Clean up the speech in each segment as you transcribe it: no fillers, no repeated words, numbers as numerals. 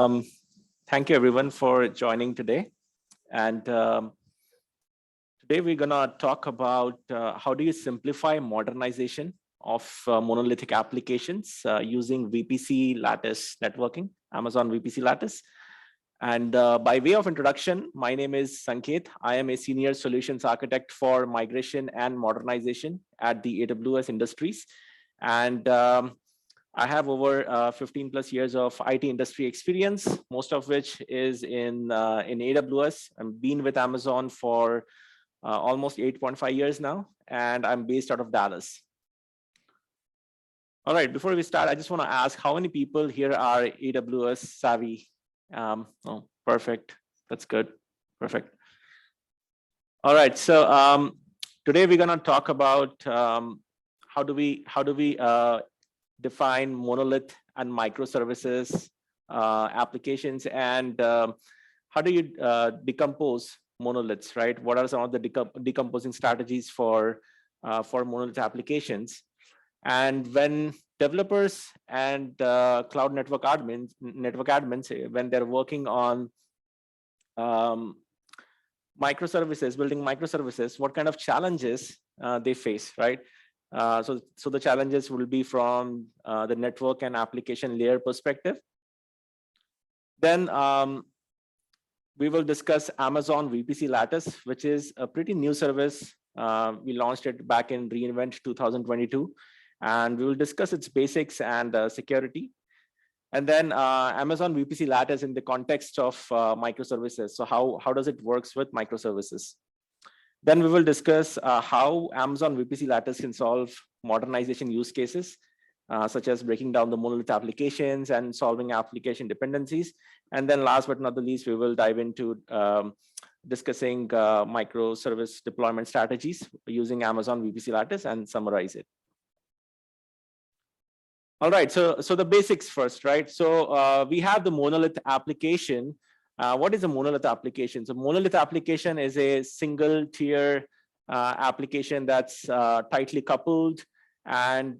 Um, Thank you everyone for joining today. And today we're gonna talk about how do you simplify modernization of monolithic applications using VPC Lattice networking, Amazon VPC Lattice. And by way of introduction, my name is Sanket. I am a senior solutions architect for migration and modernization at the AWS Industries. And I have over 15 plus years of IT industry experience, most of which is in AWS. I've been with Amazon for almost 8.5 years now, and I'm based out of Dallas. All right, before we start, I just want to ask how many people here are AWS savvy? Oh, perfect. That's good. Perfect. All right, so today we're going to talk about how do we define monolith and microservices applications, and how do you decompose monoliths, right? What are some of the decomposing strategies for monolith applications? And when developers and cloud network admins, when they're working on microservices, building microservices, what kind of challenges they face, right? So the challenges will be from the network and application layer perspective. Then we will discuss Amazon VPC Lattice, which is a pretty new service. We launched it back in reInvent 2022, and we will discuss its basics and security. And then Amazon VPC Lattice in the context of microservices. So how does it works with microservices? Then we will discuss how Amazon VPC Lattice can solve modernization use cases, such as breaking down the monolith applications and solving application dependencies. And then last but not the least, we will dive into discussing microservice deployment strategies using Amazon VPC Lattice and summarize it. All right, so the basics first, right? So we have the monolith application. What is a monolith application? So monolith application is a single tier application that's tightly coupled and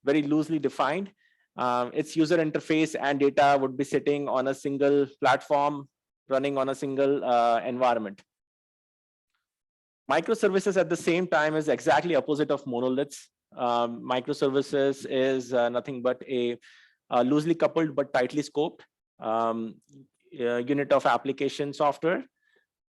very loosely defined. Its user interface and data would be sitting on a single platform, running on a single environment. Microservices at the same time is exactly opposite of monoliths. Microservices is nothing but a loosely coupled but tightly scoped unit of application software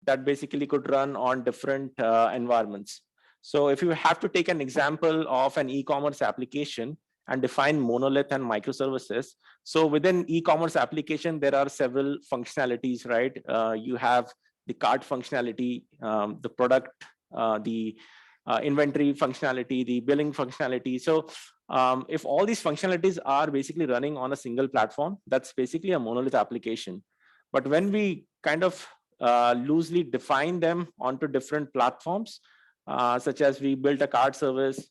that basically could run on different environments. So if you have to take an example of an e-commerce application and define monolith and microservices, so within e-commerce application, there are several functionalities, right? You have the cart functionality, the product, the inventory functionality, the billing functionality. So if all these functionalities are basically running on a single platform, that's basically a monolith application. But when we kind of loosely define them onto different platforms, such as we built a cart service,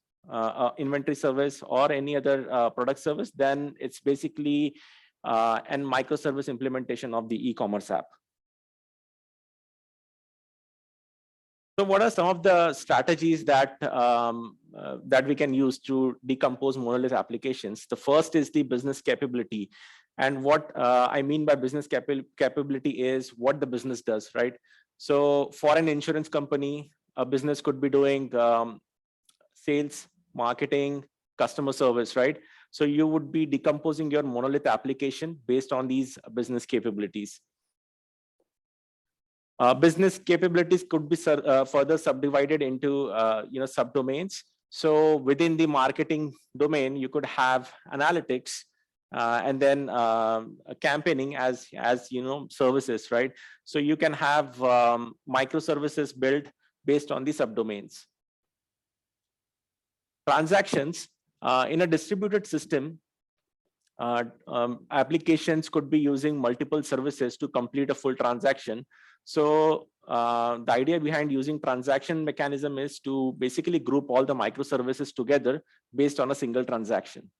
inventory service, or any other product service, then it's basically an microservice implementation of the e-commerce app. So what are some of the strategies that that we can use to decompose monolith applications? The first is the business capability. And what I mean by business capability is what the business does, right? So for an insurance company, a business could be doing sales, marketing, customer service, right? So you would be decomposing your monolith application based on these business capabilities. Business capabilities could be further subdivided into subdomains. So within the marketing domain, you could have analytics and then campaigning as services, right? So you can have microservices built based on the subdomains. Transactions in a distributed system. Applications could be using multiple services to complete a full transaction. So the idea behind using transaction mechanism is to basically group all the microservices together based on a single transaction.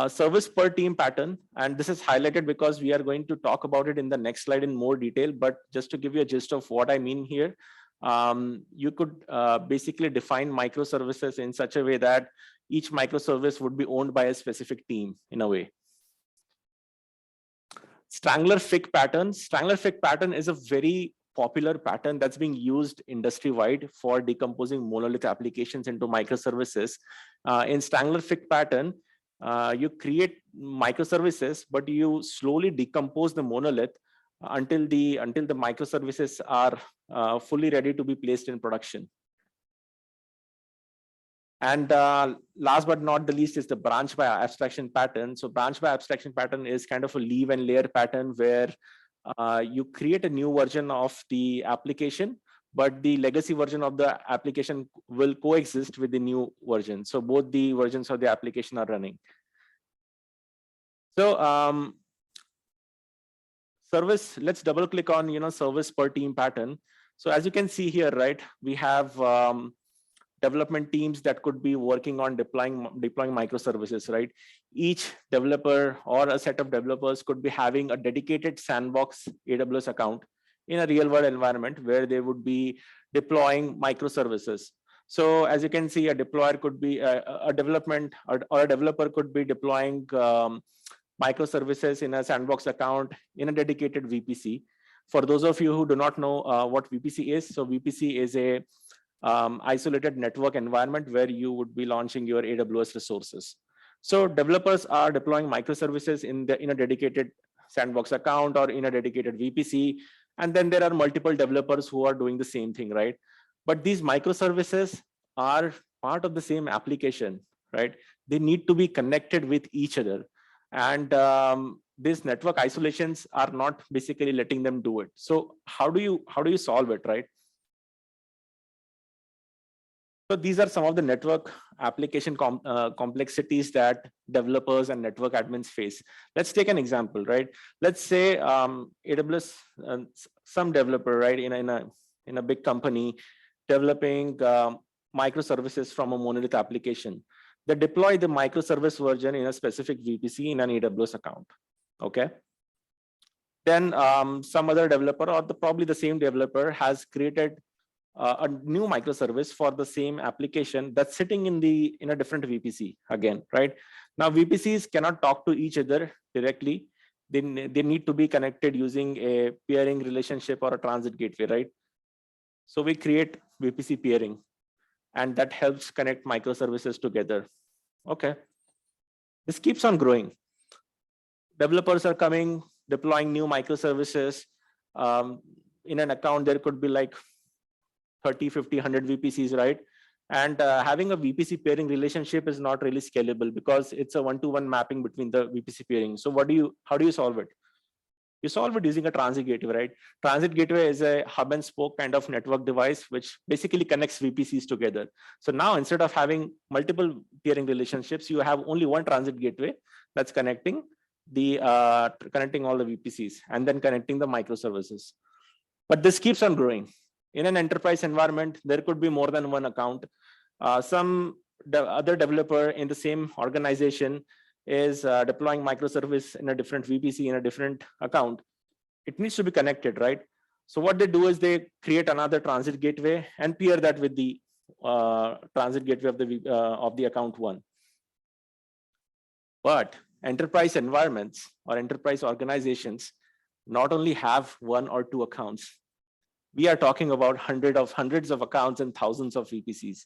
Service per team pattern, and this is highlighted because we are going to talk about it in the next slide in more detail, but just to give you a gist of what I mean here, you could basically define microservices in such a way that each microservice would be owned by a specific team in a way. Strangler-Fick pattern. Strangler-Fick pattern is a very popular pattern that's being used industry-wide for decomposing monolith applications into microservices. In Strangler-Fick pattern, you create microservices, but you slowly decompose the monolith until the microservices are fully ready to be placed in production. And last but not the least is the branch by abstraction pattern. So branch by abstraction pattern is kind of a leave and layer pattern where you create a new version of the application, but the legacy version of the application will coexist with the new version. So both the versions of the application are running. So service, let's double click on service per team pattern. So as you can see here, right, we have development teams that could be working on deploying microservices, right? Each developer or a set of developers could be having a dedicated sandbox AWS account in a real world environment where they would be deploying microservices. So as you can see, a deployer could be a development or a developer could be deploying microservices in a sandbox account in a dedicated VPC. For those of you who do not know what VPC is, so VPC is a isolated network environment where you would be launching your AWS resources. So developers are deploying microservices in a dedicated sandbox account or in a dedicated VPC. And then there are multiple developers who are doing the same thing, right? But these microservices are part of the same application, right? They need to be connected with each other. And these network isolations are not basically letting them do it. So how do you solve it, right? So these are some of the network application complexities that developers and network admins face. Let's take an example, right? Let's say AWS, some developer, right, in a big company developing microservices from a monolith application. They deploy the microservice version in a specific VPC in an AWS account. Okay. Then some other developer or probably the same developer has created a new microservice for the same application that's sitting in a different VPC again, right? Now VPCs cannot talk to each other directly. They need to be connected using a peering relationship or a transit gateway, right? So we create VPC peering, and that helps connect microservices together. Okay. This keeps on growing. Developers are coming, deploying new microservices. In an account, there could be like 30, 50, 100 VPCs, right? And having a VPC pairing relationship is not really scalable because it's a one-to-one mapping between the VPC pairing. So how do you solve it? You solve it using a transit gateway, right? Transit gateway is a hub and spoke kind of network device, which basically connects VPCs together. So now instead of having multiple peering relationships, you have only one transit gateway that's connecting all the VPCs and then connecting the microservices. But this keeps on growing. In an enterprise environment, there could be more than one account. Some other developer in the same organization is deploying microservice in a different VPC in a different account. It needs to be connected, right? So what they do is they create another transit gateway and pair that with the transit gateway of the account one. But enterprise environments or enterprise organizations not only have one or two accounts. We are talking about hundreds of accounts and thousands of VPCs.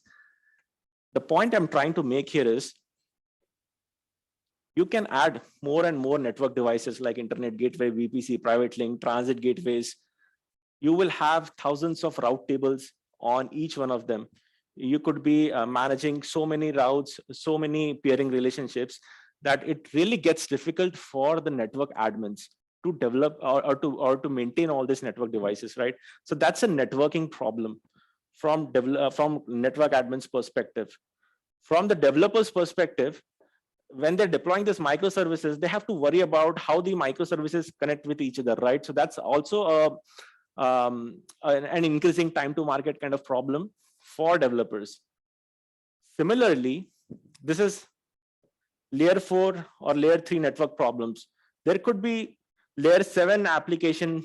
The point I'm trying to make here is you can add more and more network devices like internet gateway, VPC, private link, transit gateways. You will have thousands of route tables on each one of them. You could be managing so many routes, so many peering relationships that it really gets difficult for the network admins to develop or to maintain all these network devices, right? So that's a networking problem from network admins perspective. From the developer's perspective, when they're deploying these microservices, they have to worry about how the microservices connect with each other, right? So that's also an increasing time to market kind of problem for developers. Similarly, this is layer 4 or layer 3 network problems. There could be layer 7 application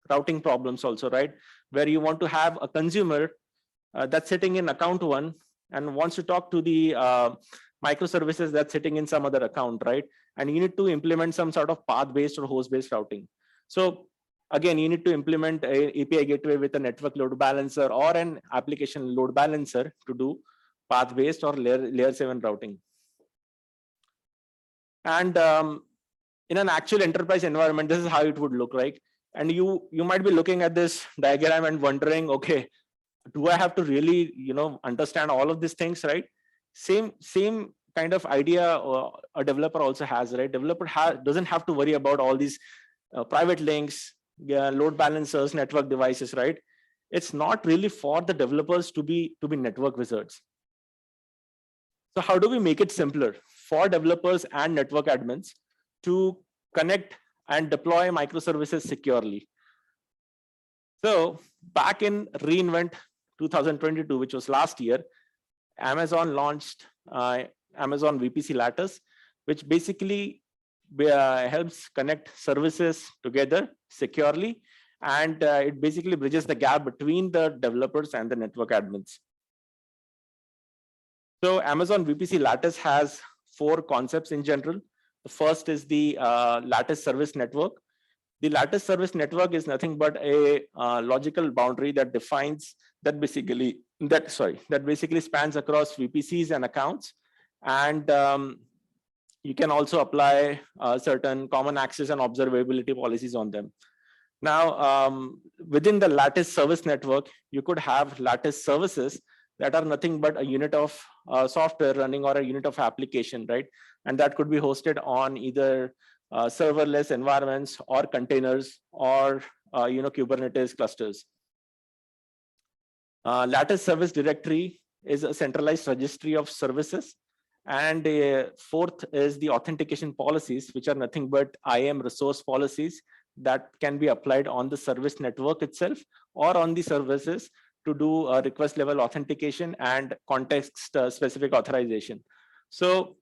routing problems also, right? Where you want to have a consumer that's sitting in account 1 and wants to talk to the microservices that's sitting in some other account, right? And you need to implement some sort of path-based or host-based routing. So again, you need to implement a API gateway with a network load balancer or an application load balancer to do path-based or layer 7 routing. And in an actual enterprise environment, this is how it would look like. And you might be looking at this diagram and wondering, okay, do I have to really, understand all of these things, right? Same kind of idea a developer also has, right? Developer doesn't have to worry about all these private links, load balancers, network devices, right? It's not really for the developers to be network wizards. So how do we make it simpler for developers and network admins to connect and deploy microservices securely? So back in reInvent 2022, which was last year, Amazon launched Amazon VPC Lattice, which basically helps connect services together securely, and it basically bridges the gap between the developers and the network admins. So Amazon VPC Lattice has 4 concepts in general. The first is the Lattice Service Network. The Lattice Service Network is nothing but a logical boundary that defines that basically spans across VPCs and accounts, and you can also apply certain common access and observability policies on them. Now, within the Lattice Service Network, you could have Lattice services that are nothing but a unit of software running or a unit of application, right? And that could be hosted on either serverless environments or containers or Kubernetes clusters. Lattice Service Directory is a centralized registry of services. And fourth is the authentication policies, which are nothing but IAM resource policies that can be applied on the service network itself or on the services to do request level authentication and context specific authorization. So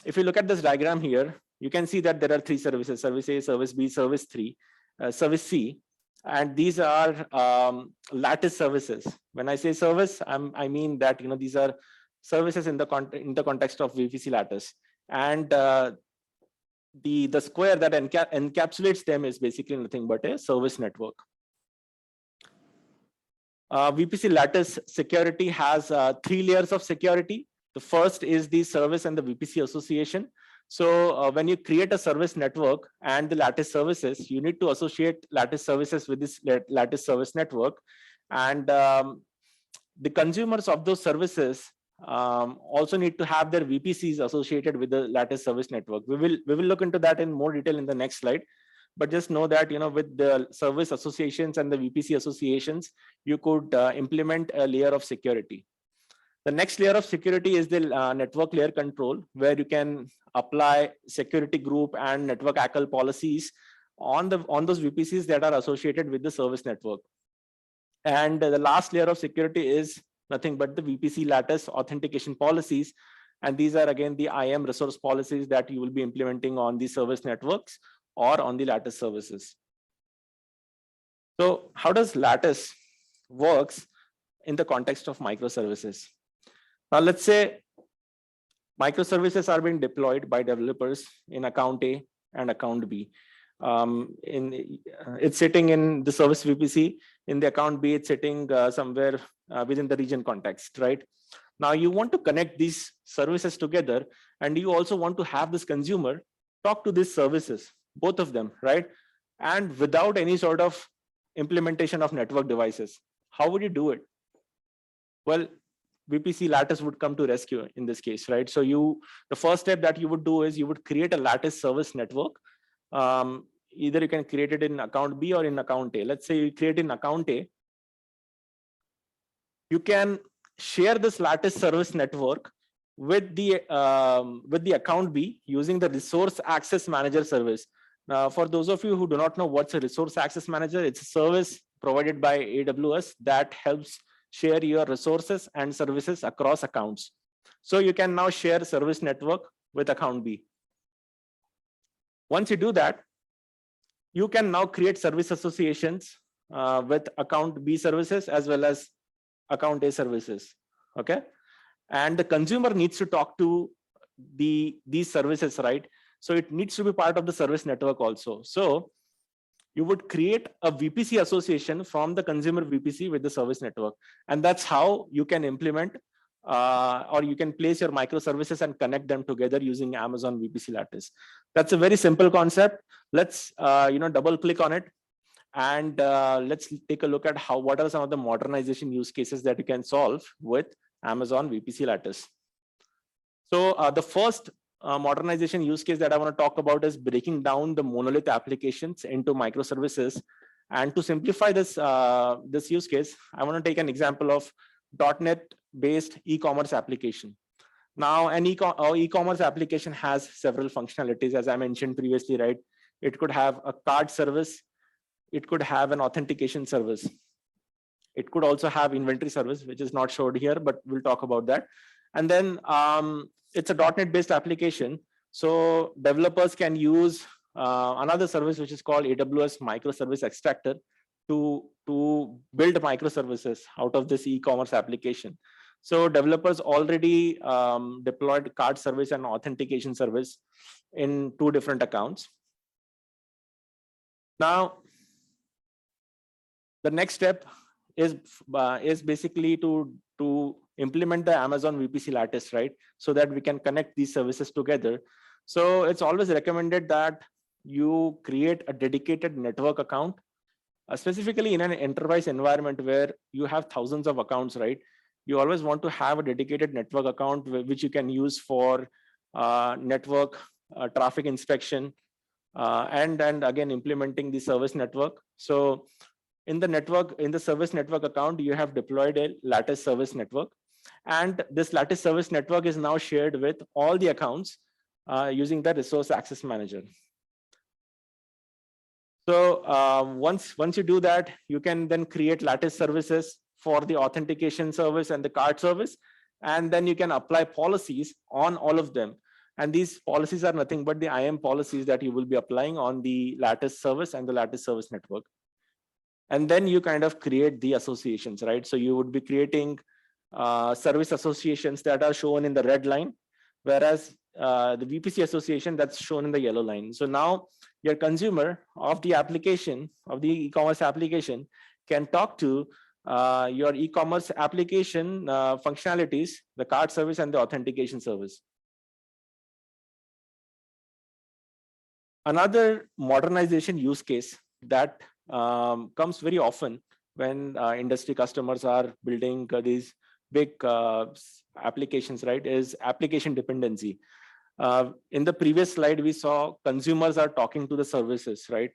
if you look at this diagram here, you can see that there are 3 services: service A, service B, service C. And these are Lattice services. When I say service, I mean that these are services in the context of VPC Lattice. And the square that encapsulates them is basically nothing but a service network. VPC Lattice security has 3 layers of security. The first is the service and the VPC association. So when you create a service network and the Lattice services, you need to associate Lattice services with this Lattice service network. And the consumers of those services also need to have their VPCs associated with the Lattice service network. We will look into that in more detail in the next slide. But just know that with the service associations and the VPC associations, you could implement a layer of security. The next layer of security is the network layer control, where you can apply security group and network ACL policies on those VPCs that are associated with the service network. And the last layer of security is nothing but the VPC Lattice authentication policies. And these are again the IAM resource policies that you will be implementing on the service networks or on the Lattice services. So how does Lattice works in the context of microservices? Now let's say microservices are being deployed by developers in account A and account B. It's sitting in the service VPC. In the account B, it's sitting somewhere within the region context, right? Now you want to connect these services together, and you also want to have this consumer talk to these services, both of them, right? And without any sort of implementation of network devices. How would you do it? Well, VPC Lattice would come to rescue in this case, right? So the first step that you would do is you would create a Lattice service network. Either you can create it in account B or in account A. Let's say you create in account A. You can share this Lattice service network with the account B using the resource access manager service. Now, for those of you who do not know what's a resource access manager, it's a service provided by AWS that helps share your resources and services across accounts. So you can now share service network with account B. Once you do that, you can now create service associations with account B services as well as account A services, okay? And the consumer needs to talk to these services, right? So it needs to be part of the service network also. So you would create a VPC association from the consumer VPC with the service network. And that's how you can implement or you can place your microservices and connect them together using Amazon VPC Lattice. That's a very simple concept. Let's double click on it. And let's take a look at what are some of the modernization use cases that you can solve with Amazon VPC Lattice. So the first modernization use case that I want to talk about is breaking down the monolith applications into microservices. And to simplify this use case, I want to take an example of .NET based e-commerce application. Now, an e-commerce application has several functionalities, as I mentioned previously, right? It could have a card service. It could have an authentication service. It could also have inventory service, which is not showed here, but we'll talk about that. And then it's a .NET based application. So developers can use another service, which is called AWS Microservice Extractor to build microservices out of this e-commerce application. So developers already deployed card service and authentication service in 2 different accounts. Now, the next step is basically to implement the Amazon VPC Lattice, right? So that we can connect these services together. So it's always recommended that you create a dedicated network account, specifically in an enterprise environment where you have thousands of accounts, right? You always want to have a dedicated network account which you can use for network traffic inspection and again implementing the service network. So in the service network account, you have deployed a Lattice service network, and this Lattice service network is now shared with all the accounts using the resource access manager. So once you do that, you can then create Lattice services for the authentication service and the card service, and then you can apply policies on all of them. And these policies are nothing but the IAM policies that you will be applying on the Lattice service and the Lattice service network. And then you kind of create the associations, right? So you would be creating service associations that are shown in the red line, whereas the VPC association that's shown in the yellow line. So now your consumer of the application, of the e-commerce application, can talk to your e-commerce application functionalities, the card service and the authentication service. Another modernization use case that comes very often when industry customers are building these big applications, right, is application dependency. In the previous slide, we saw consumers are talking to the services, right?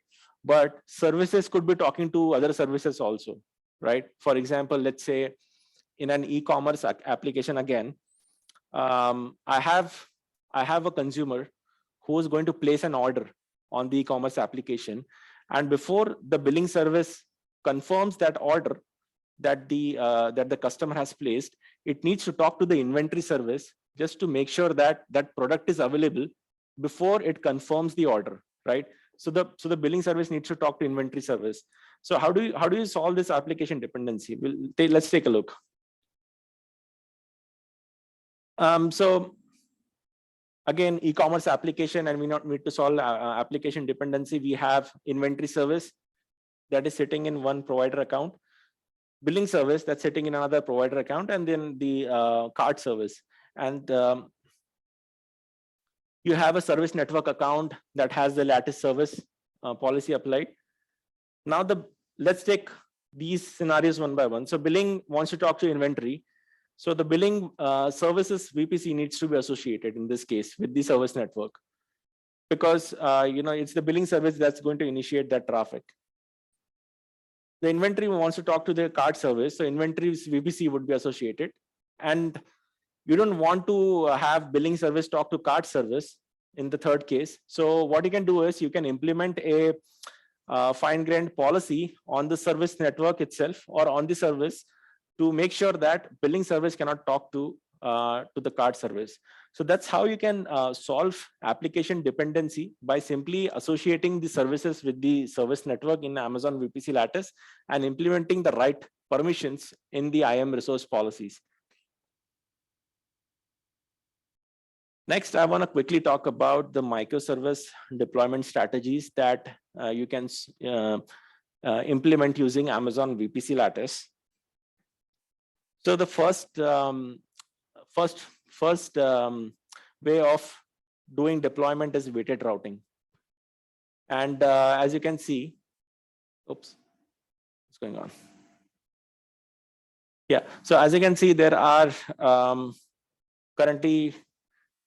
But services could be talking to other services also, right? For example, let's say in an e-commerce application again, I have a consumer who is going to place an order on the e-commerce application, and before the billing service confirms that order that the customer has placed, it needs to talk to the inventory service just to make sure that that product is available before it confirms the order, right? So the billing service needs to talk to inventory service. So how do you solve this application dependency? Let's take a look. So again, e-commerce application, and we not need to solve application dependency. We have inventory service that is sitting in one provider account, billing service that's sitting in another provider account, and then the card service. And you have a service network account that has the Lattice service policy applied. Now let's take these scenarios one by one. So billing wants to talk to inventory. So the billing services VPC needs to be associated in this case with the service network, because it's the billing service that's going to initiate that traffic. The inventory wants to talk to the card service, so inventory's VPC would be associated. And you don't want to have billing service talk to card service in the third case. So what you can do is you can implement a fine-grained policy on the service network itself or on the service to make sure that billing service cannot talk to the card service. So that's how you can solve application dependency, by simply associating the services with the service network in Amazon VPC Lattice and implementing the right permissions in the IAM resource policies. Next, I want to quickly talk about the microservice deployment strategies that you can implement using Amazon VPC Lattice. So the first way of doing deployment is weighted routing. And as you can see, oops, what's going on? Yeah, so as you can see, there are currently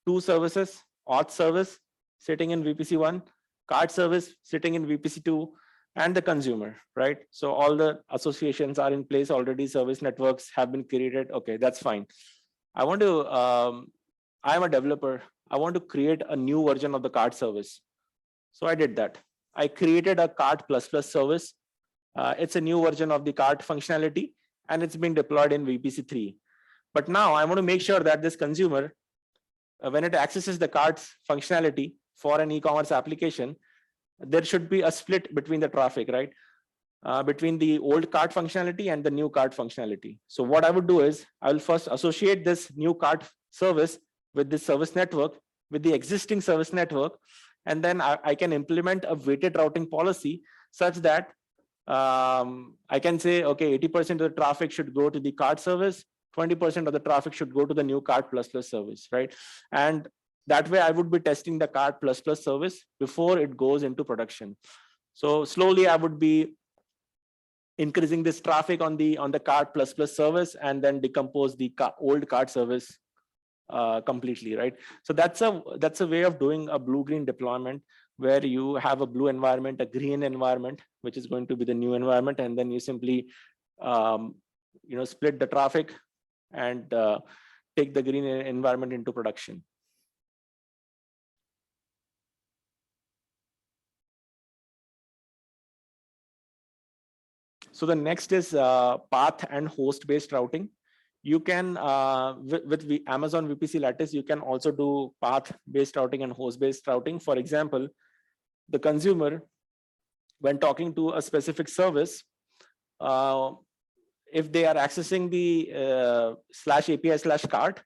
two services: auth service sitting in VPC1, card service sitting in VPC2, and the consumer, right? So all the associations are in place already. Service networks have been created. Okay, that's fine. I want to, I'm a developer. I want to create a new version of the card service. So I did that. I created a card plus service. It's a new version of the card functionality, and it's been deployed in VPC3. But now I want to make sure that this consumer, when it accesses the card's functionality for an e-commerce application, there should be a split between the traffic, right? Between the old card functionality and the new card functionality. So what I would do is I will first associate this new card service with this service network, with the existing service network, and then I can implement a weighted routing policy such that I can say, okay, 80% of the traffic should go to the card service, 20% of the traffic should go to the new card plus service, right? And that way I would be testing the card plus service before it goes into production. So slowly I would be increasing this traffic on the card plus service, and then decompose the old card service completely, right? So that's a way of doing a blue-green deployment, where you have a blue environment, a green environment, which is going to be the new environment, and then you simply split the traffic and take the green environment into production. So the next is path and host-based routing. You can, with Amazon VPC Lattice, you can also do path-based routing and host-based routing. For example, the consumer, when talking to a specific service, if they are accessing the /API/cart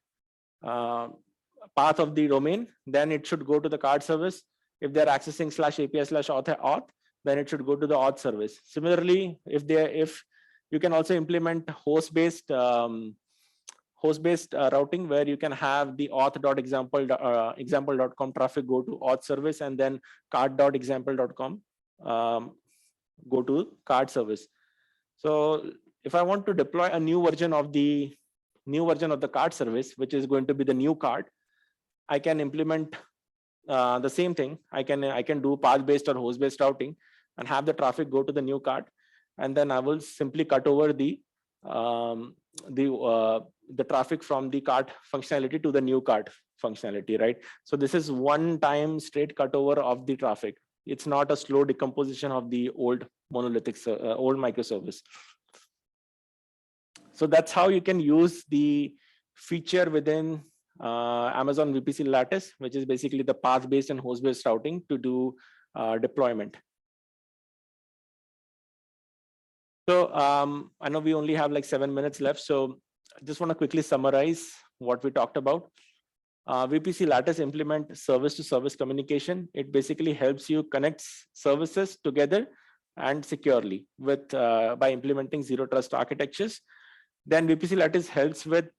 path of the domain, then it should go to the card service. If they're accessing /API/auth, then it should go to the auth service. Similarly, if you can also implement host-based routing, where you can have the auth.example.com traffic go to auth service, and then card.example.com go to card service. So if I want to deploy a new version of the card service, which is going to be the new card, I can implement the same thing. I can do path-based or host-based routing and have the traffic go to the new card, and then I will simply cut over the traffic from the card functionality to the new card functionality, right? So this is one time straight cutover of the traffic. It's not a slow decomposition of the old monolithic old microservice. So that's how you can use the feature within Amazon VPC Lattice, which is basically the path-based and host-based routing to do deployment. So I know we only have like 7 minutes left, so I just want to quickly summarize what we talked about. VPC Lattice implement service-to-service communication. It basically helps you connect services together and securely with by implementing zero trust architectures. Then VPC Lattice helps with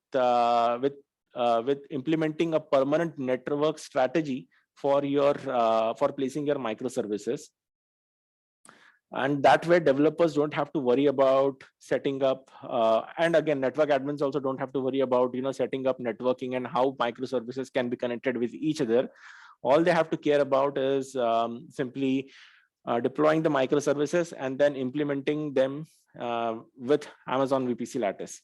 implementing a permanent network strategy for your for placing your microservices. And that way developers don't have to worry about setting up, and again, network admins also don't have to worry about setting up networking and how microservices can be connected with each other. All they have to care about is simply deploying the microservices and then implementing them with Amazon VPC Lattice.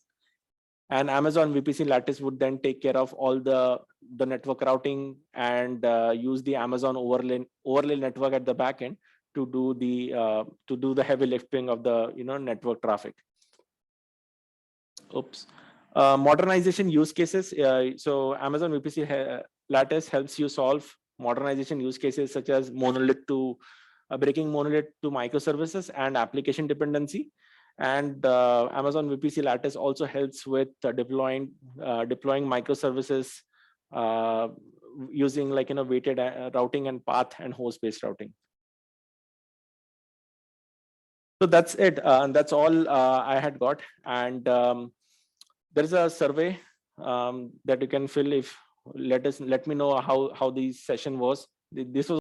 And Amazon VPC Lattice would then take care of all the network routing and use the Amazon overlay network at the back end to do the heavy lifting of the network traffic. Oops. Modernization use cases. So Amazon VPC Lattice helps you solve modernization use cases such as breaking monolith to microservices and application dependency. And Amazon VPC Lattice also helps with deploying microservices using like weighted routing and path and host based routing. So that's it, and that's all I had got. And there is a survey that you can fill. If let me know how the session was. This was